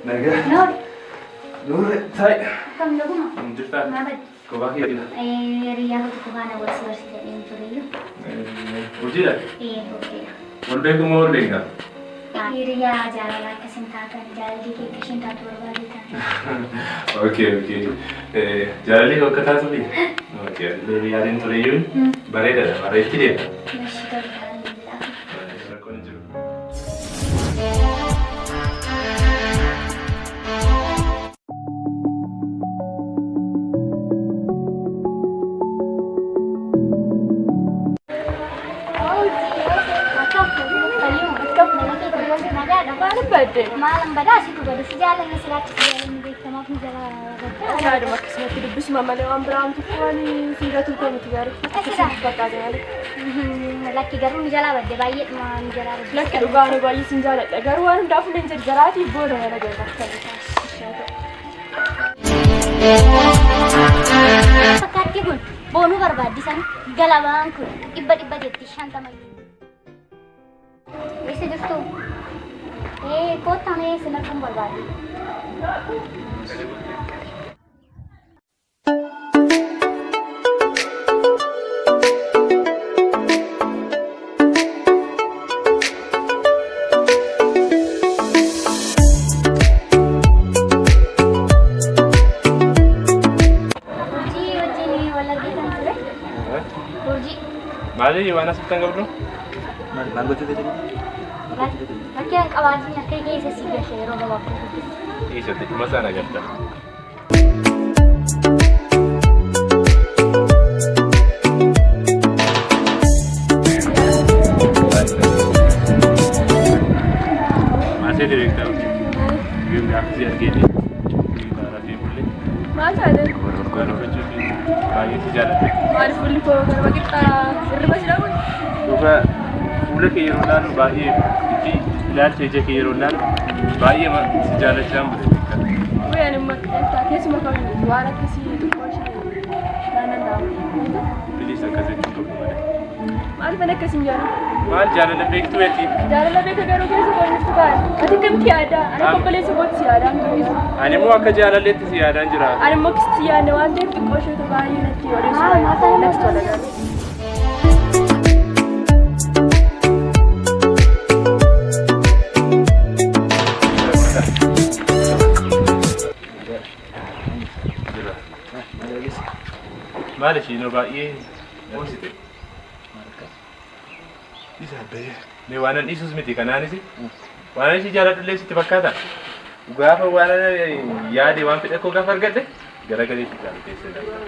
Naga. Nur. Nur, tay. Kam laguma. Jirta. Mabad. Kophaa kee jira. Hiriyaa hojii kophaana wal sibarsiisa deemtureyyuu. Hojiidha? Hojiidha. Wal beeku moo wal beekna? Hiriyaa jaalala akkasiin taatan jaalalli kee akkasiin taatu barbaadeetan. Okay. Jaalalli akka taatuufi? Okay. Yaadin tureyyuun bareedaadha. Bareetti deema. Nashii tolfaa. Rakkoon jiru. Malam badas itu baru sejalan selagi sejalan di kamar jalan. Ada makas mati debus mama lewat berang tu kali sehingga tu kami tiga hari. Apa ada? Laki garu jalan berde bayi man jalan. Laki rugan bayi sinjalan. Garu anu dapat lenjer jarati boleh ada jalan. Pakati pun bonu berbadi san galabangku ibad jadi shantam lagi. Bisa justru. Kota में सिनकम बर्बादी Maali Yohaana sittan qabdu? Maal gochuu keessatti? Laki yang kawajinya kayak gini sih biasa ya roda waktu. Iya, tapi masa nak kerja? Masih direktur. Game dah siap gini. Kita rapi boleh. Masa ada? Baru kerja di bagi sejarah. Mari boleh kau kalau kita serba siapa? Juga boleh ke Ironan bagi di ilaal teja ke Ironan bagi sejarah jam. Wih, ane mak tak kisah mak kau juara kisah itu kau sih. Kanan tahu. Pilih sekali cukup mana. Mari mana kisah juara? Mal jalan lebih tu eti. Jalan lebih ke garu kisah kau ni sekarang. Ati kem tiada. Ane kau boleh sebut tiada. Ane mau aku jalan lebih tiada jera. Ane mau kisah tiada. Wante tu kau sih tu bagi nanti orang next one lagi. Maal ishee nu baay'ee moosite. Isa bee. Mee waan dhiisus miti kanaanis waan ishee jaaladhullee sitti fakkaata. Gaafa waan yaade waan fedhe koo gaafa argadhe garagalee itti jaallateessee darba.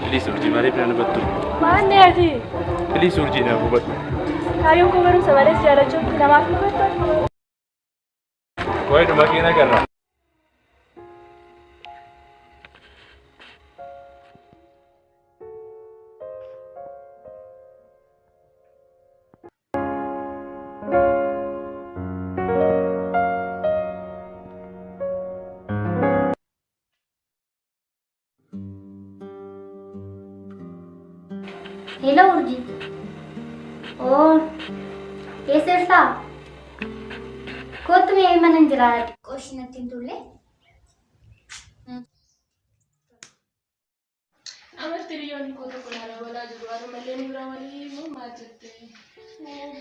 Please urjii maaliif na hubattu? Maanne ati? Please urjii na hubattu. Kaayyoon koo barumsa malees jaalachuun namaaf hubattu? Wayi dhuma keenya agarra. Hello Urji. Oh, कैसे था? को तुम्हें मन जरा क्वेश्चन अतिन तुले? Amat teriyon ko to kuna wala juara malen mura wali mo majette.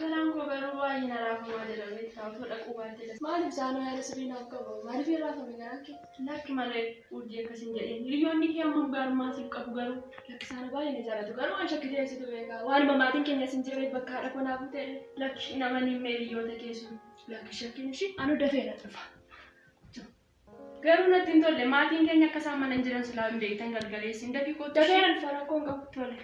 Galang ko garu wa hinara ko wala rawi ta to da ko bante. Malum sano ya rasbina ko mari fira fa mingara ke lak male uje kasin je. Teriyon ni ke am gar ma sip ka garu lak sana ba ina jara to garu an shakide se to vega. Wani mamatin kenya sinjire bakka da kona bute lak ina mani meri yo ta kesu. Lak shakin shi anu da fera tafa. Garu na tinto le matin kenya kasama nan jiran sulam de tangal gale sinda bi ko taberan fara ko ngap tole.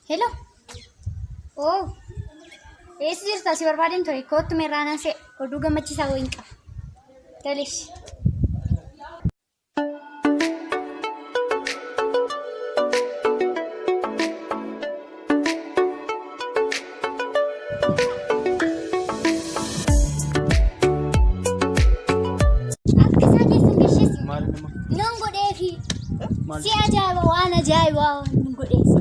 Hello. Oh. Eessa jirta si barbaadeen ture kootu meerraanaan see oduu gammachiisaa wayiin qaba. Talish. Akka isaa keessan gasheessi. Nan godheefi. Si ajaa'iba waan ajaa'ibaa nan godheessi.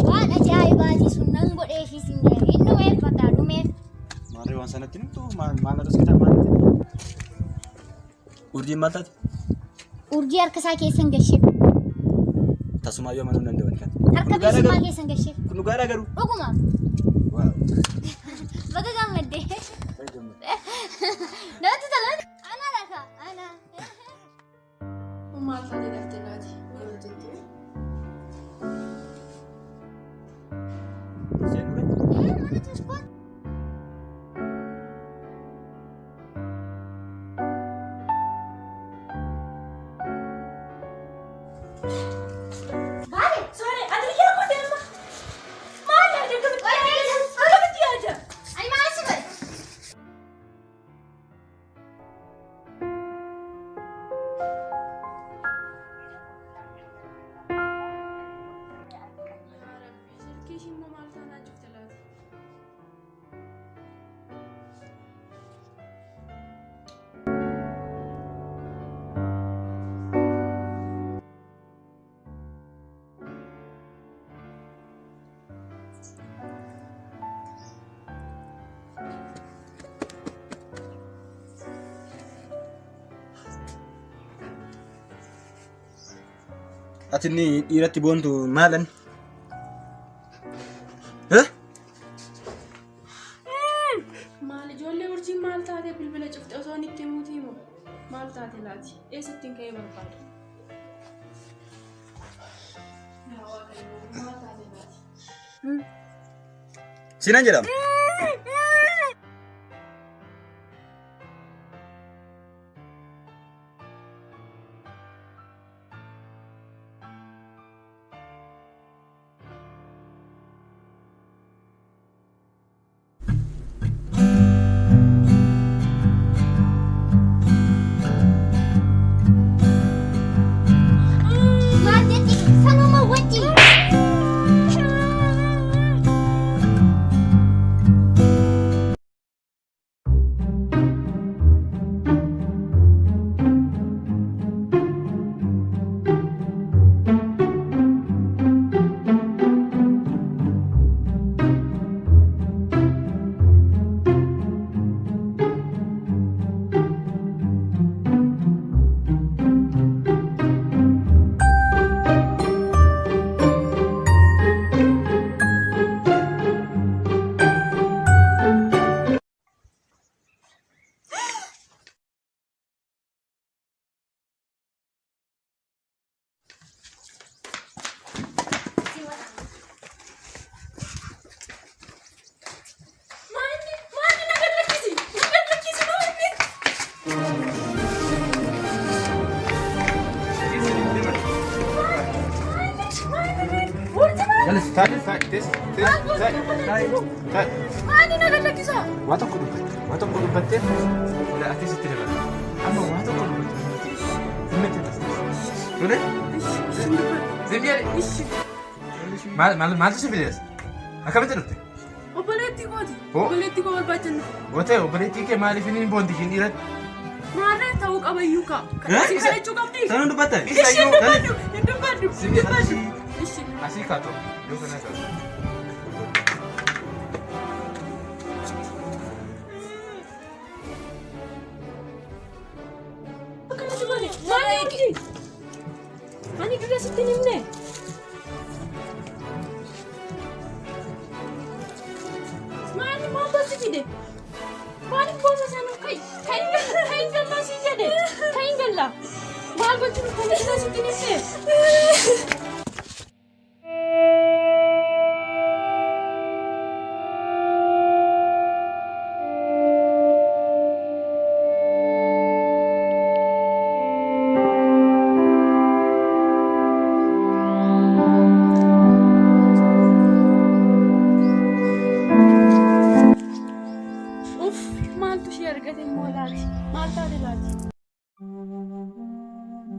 Waan ajaa'ibaati sun nan godheefi sin jedhe inni weeffataa dhumeef. Maalii waan sanatti nimtu maal argisiisaa maalitti? Urjiin maal taate? Urjii harka isaa keessan gashee. Tasumaa yoo amanuu danda'an kan. Harka bilisummaa keessan gashee. Kun dhugaadhaa garuu. Dhuguma. Baga gammaddee. Namatti tolan. Ana lafa. Ana. Maal taatee daftee laati? Yeroo jettee. Mana transport. Baale, sorry, adriyaa koo deema. Maal yaada akkamitti yaada? Ani maal si godhe? Silkii shimmoo maal taanaa jirte laati? Ati inni dhiiratti boontu maalan? Maal ijoollee urjiin maal taatee bilbila cufte osoo itti himuutii moo maal taate laati? Eessatti hin ka'ee barbaadu? Yaa waaqayyo maal taate laati? Sinan jedhama. Jalis, taa'e, tes. Maali na gallakisa? Waa tokko dubbattee fuula ati sitti dabala. Amma waa tokko dubbattee. Himmatti tas. Tole? Zibiyyaadhe. Maaltu si fidees? Akkamitti dhufte? Obboleettii kooti. Obboleettii koo barbaajanna. Wootee obboleettii kee maaliif hin boonti ishiin dhiiratti? Maarree ta'uu qabayyuu kaa. Si kadhachuu qabdi. Sana dubbatta. Hin dubbaddu. Asii kaatoo. Yoo kana kaatoo. Ani juga sitti nimne. Mani mau bos sini. Mani bos sana kai galla si jade. Kai galla. Mal baju ko bisa sitti nimne.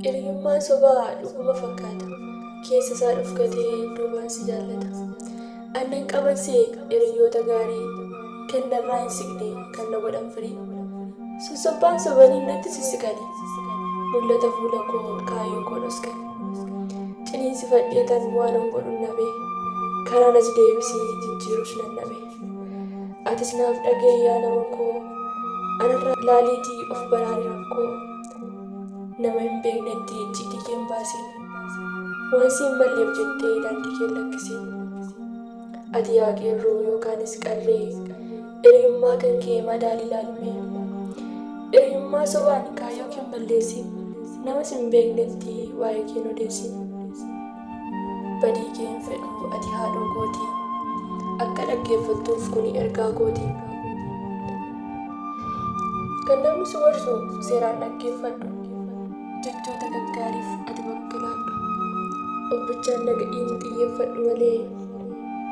Hiriyummaan sobaa dhuguma fakkaata. Keessa isaa dhufgatee duubaan si jaallata. Annan qabansee hiriyoota gaarii kan narraa hin siqne kan na godhan firii. Sossobbaan sobanii natti sissiqani. Mul'ata fuula koo kaayyoo koo dhoskani. Ciniinsi fadheetan waan hin godhun nabee. Karaa nas deebisee jijjiirus nan nabee. Atis naaf dhagee yaa nama koo. Anarraa laaliitii of baraari rakkoo. Nama hin beeknetti icciitii kee hin baasin. Waan siin malleef jettee daandii kee lakkisin. Ati yaa qeerroo yookaanis qarree hiriyummaa kan kee madaali ilaalme. Hiriyummaa sobaan kaayyoo kee hin balleessin. Namas hin beeknetti waa'ee kee hin odeessin. Badii kee hin fedhu ati haadhoo kooti. Akka dhaggeeffattuuf kuni ergaa kooti. Kan namni si gorsu seeraan dhaggeeffadhu. Jechoota gaggaariif ati bakka laadhu. Obbichaan naga'iin xiyyeeffadhu malee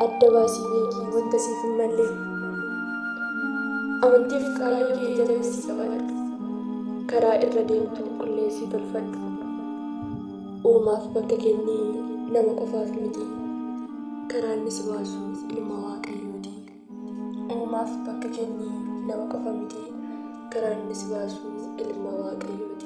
adda baasii beekii wanta siif hin mallee. Amantiif kaayyoo kee jabeessii qabadhu. Karaa irra deemtu qulleessii tolfadhu. Uumaaf bakka kennii nama qofaaf miti. Karaan si baasu ilma waaqayyooti. Uumaaf bakka kennii nama qofa miti. Karaan si baasu ilma waaqayyooti.